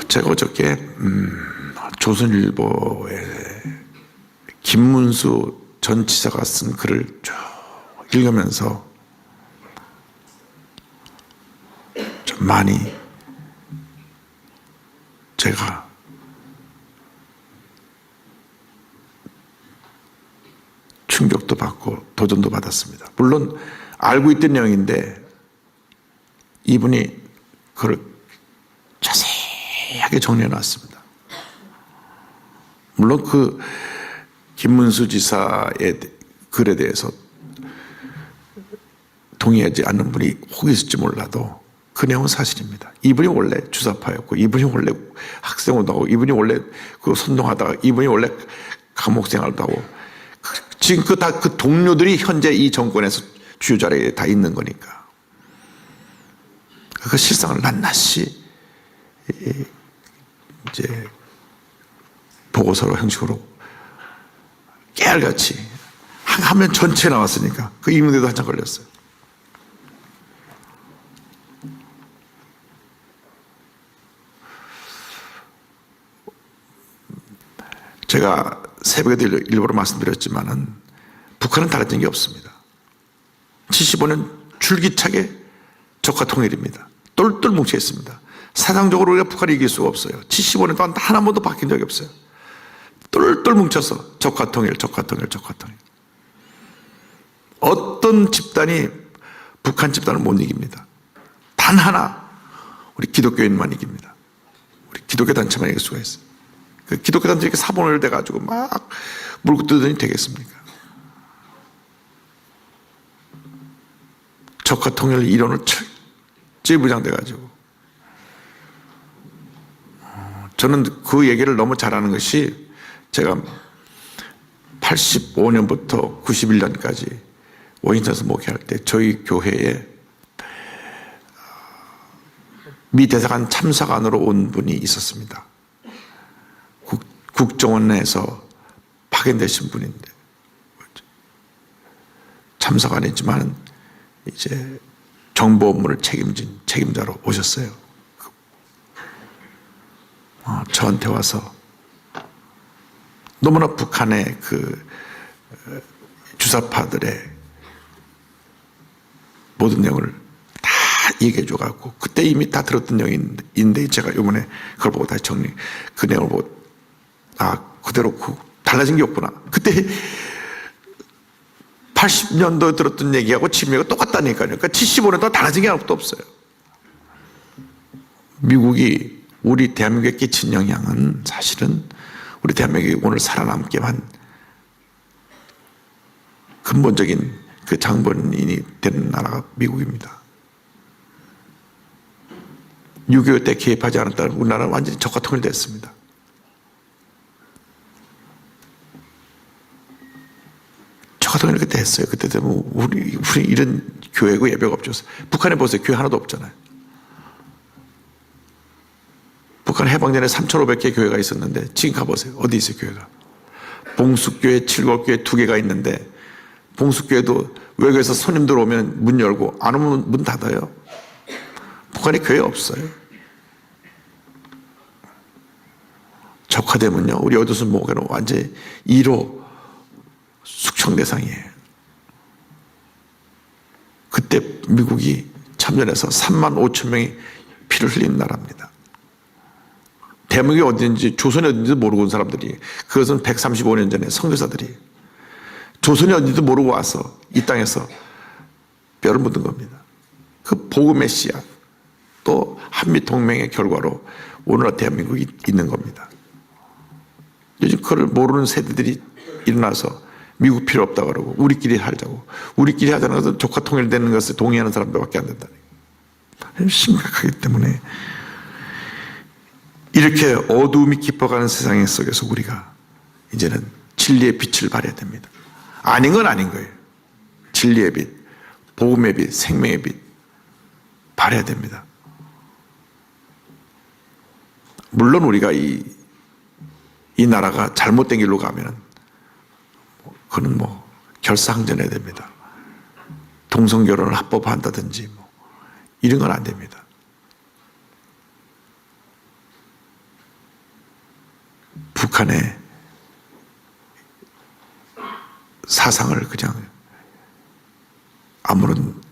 제가 어저께 조선일보에 김문수 전 지사가 쓴 글을 쭉 읽으면서 좀 많이 제가 충격도 받고 도전도 받았습니다. 물론 알고 있던 내용인데 이분이 그걸 자세하게 정리해 놨습니다. 물론 그 김문수 지사의 글에 대해서 동의하지 않는 분이 혹 있을지 몰라도 그 내용은 사실입니다. 이분이 원래 주사파였고, 이분이 원래 학생운동하고, 이분이 원래 그 선동하다가, 이분이 원래 감옥 생활도 하고, 지금 그 동료들이 현재 이 정권에서 주요 자리에 다 있는 거니까. 그 실상을 낱낱이 이제 보고서로 형식으로 깨알같이 한 화면 전체 나왔으니까 그 읽는데도 한참 걸렸어요. 제가 새벽에도 일부러 말씀드렸지만은 북한은 달라진 게 없습니다. 75년 줄기차게 적화 통일입니다. 똘똘 뭉쳐 있습니다. 사상적으로 우리가 북한을 이길 수가 없어요. 75년 동안 한 번도 바뀐 적이 없어요. 똘똘 뭉쳐서 적화 통일, 적화 통일, 적화 통일. 어떤 집단이 북한 집단을 못 이깁니다. 단 하나, 우리 기독교인만 이깁니다. 우리 기독교 단체만 이길 수가 있어요. 그 기독교 단체 이렇게 사본을 대가지고 막 물고 뜯으니 되겠습니까? 적화 통일 이론을 철저히 무장돼가지고 저는 그 얘기를 너무 잘하는 것이 제가 85년부터 91년까지 워싱턴에서 목회할 때 저희 교회에 미 대사관 참사관으로 온 분이 있었습니다. 국정원에서 파견되신 분인데 참사관이지만 이제 정보 업무를 책임진 책임자로 오셨어요. 저한테 와서 너무나 북한의 그 주사파들의 모든 내용을 다 얘기해 줘갖고 그때 이미 다 들었던 내용인데 제가 이번에 그걸 보고 다시 그 내용을 보고 그대로 달라진 게 없구나. 그때 80년도에 들었던 얘기하고 지금 얘기가 똑같다니까요. 그러니까 75년 동안 달라진 게 아무것도 없어요. 미국이 우리 대한민국에 끼친 영향은 사실은 우리 대한민국이 오늘 살아남게 한 근본적인 그 장본인이 되는 나라가 미국입니다. 6.25 때 개입하지 않았다면 우리나라는 완전히 적화 통일됐습니다. 적화 통일 그때 했어요. 그때 되면 우리 이런 교회고 예배가 없죠. 북한에 보세요. 교회 하나도 없잖아요. 북한 해방 전에 3,500개 교회가 있었는데 지금 가보세요. 어디 있어요 교회가. 봉숙교회, 칠곡교회 2개가 있는데 봉숙교회도 외국에서 손님들 오면 문 열고 안 오면 문 닫아요. 북한에 교회 없어요. 적화되면요 우리 어두스 목회는 완전히 1호 숙청 대상이에요. 그때 미국이 참전해서 3만 5천 명이 피를 흘린 나라입니다. 대한민국이 어딘지 조선이 어딘지도 모르고 온 사람들이 그것은 135년 전에 선교사들이 조선이 어딘지도 모르고 와서 이 땅에서 뼈를 묻은 겁니다. 그 복음의 씨앗 또 한미동맹의 결과로 오늘날 대한민국이 있는 겁니다. 요즘 그걸 모르는 세대들이 일어나서 미국 필요 없다 그러고 우리끼리 살자고 우리끼리 하자는 것은 조카 통일되는 것에 동의하는 사람들밖에 안 된다는 거예요. 심각하기 때문에 이렇게 어두움이 깊어가는 세상 속에서 우리가 이제는 진리의 빛을 발해야 됩니다. 아닌 건 아닌 거예요. 진리의 빛, 복음의 빛, 생명의 빛 발해야 됩니다. 물론 우리가 이 나라가 잘못된 길로 가면 그건 결사항전해야 됩니다. 동성결혼을 합법화한다든지 이런 건 안 됩니다. 북한의 사상을 그냥 아무런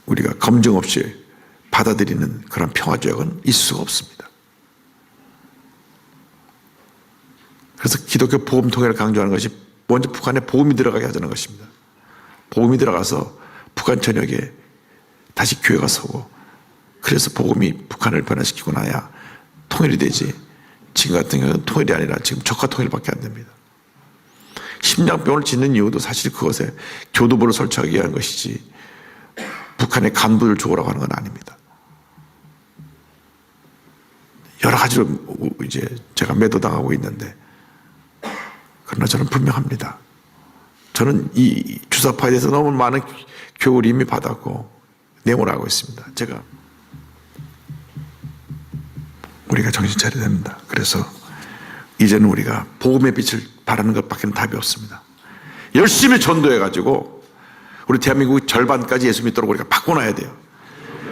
우리가 검증 없이 받아들이는 그런 평화조약은 있을 수가 없습니다. 그래서 기독교 복음 통일을 강조하는 것이 먼저 북한에 복음이 들어가게 하자는 것입니다. 복음이 들어가서 북한 전역에 다시 교회가 서고, 그래서 복음이 북한을 변화시키고 나야 통일이 되지, 지금 같은 경우는 통일이 아니라 지금 적화 통일밖에 안 됩니다. 심장병을 짓는 이유도 사실 그것에 교도부를 설치하기 위한 것이지 북한의 간부를 죽으라고 하는 건 아닙니다. 여러 가지로 이제 제가 매도당하고 있는데, 그러나 저는 분명합니다. 저는 이 주사파에 대해서 너무 많은 교훈을 이미 받았고 내용을 알고 있습니다. 우리가 정신 차려야 됩니다. 그래서 이제는 우리가 복음의 빛을 바라는 것밖에 답이 없습니다. 열심히 전도해가지고 우리 대한민국 절반까지 예수 믿도록 우리가 바꿔놔야 돼요.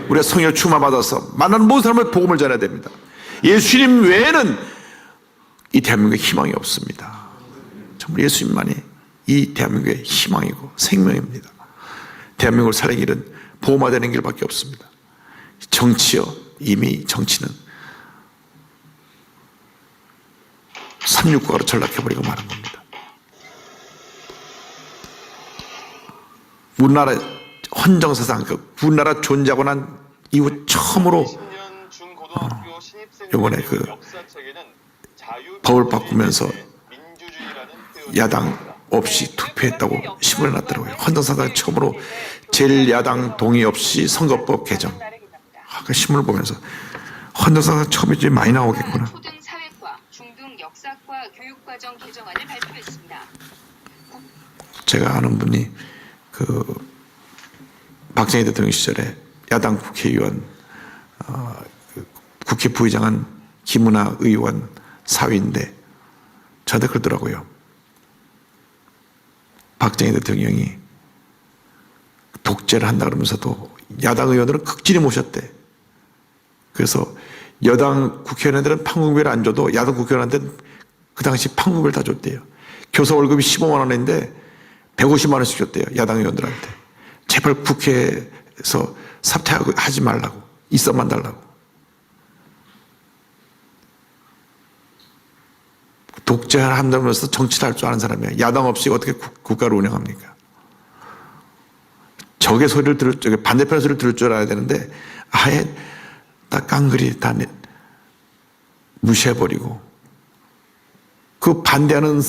우리가 성령 충만받아서 만나는 모든 사람을 복음을 전해야 됩니다. 예수님 외에는 이 대한민국에 희망이 없습니다. 정말 예수님만이 이 대한민국의 희망이고 생명입니다. 대한민국을 살리는 길은 복음화되는 길밖에 없습니다. 정치요, 이미 정치는 369가로 전락해버리고 마는 겁니다. 우리나라 헌정사상, 우리나라 존재하고 난 이후 처음으로 이번에 그 법을 바꾸면서 야당 없이 투표했다고 신문에 났더라고요. 헌정사상 처음으로 제1야당 동의 없이 선거법 개정. 그 신문을 보면서 헌정사상 처음이지 많이 나오겠구나. 초등사회과, 중등역사과 교육과정 개정안을 발표했습니다. 제가 아는 분이 그 박정희 대통령 시절에 야당 국회의원, 국회 부의장한 김은하 의원 사위인데 저한테 그러더라고요. 박정희 대통령이 독재를 한다 그러면서도 야당 의원들은 극진히 모셨대. 그래서 여당 국회의원들은 판공비를 안 줘도 야당 국회의원한테는 그 당시 판공비를 다 줬대요. 교사 월급이 15만 원인데 150만 원씩 줬대요. 야당 의원들한테. 제발 국회에서 사퇴하지 말라고. 있어만 달라고. 독재를 한다면서 정치를 할 줄 아는 사람이야. 야당 없이 어떻게 국가를 운영합니까? 적의 소리를 반대편의 소리를 들을 줄 알아야 되는데 아예 다 깡그리 다 무시해버리고, 그 반대하는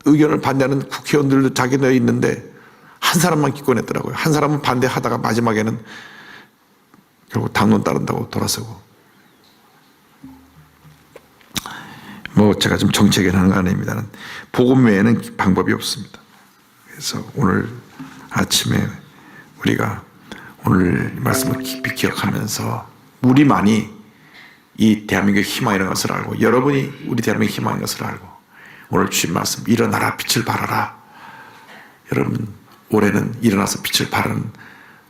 의견을 반대하는 국회의원들도 자기네에 있는데 한 사람만 기권했더라고요. 한 사람은 반대하다가 마지막에는 결국 당론 따른다고 돌아서고. 뭐 제가 좀 정치 얘기하는 거 아닙니다는 복음 외에는 방법이 없습니다. 그래서 오늘 아침에 우리가 오늘 말씀을 깊이 기억하면서 우리만이 이 대한민국의 희망이라는 것을 알고, 여러분이 우리 대한민국의 희망인 것을 알고, 오늘 주신 말씀 일어나라 빛을 발하라. 여러분 올해는 일어나서 빛을 발하는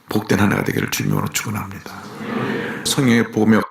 복된 한 해가 되기를 주님으로 축원합니다. 성령의 복음의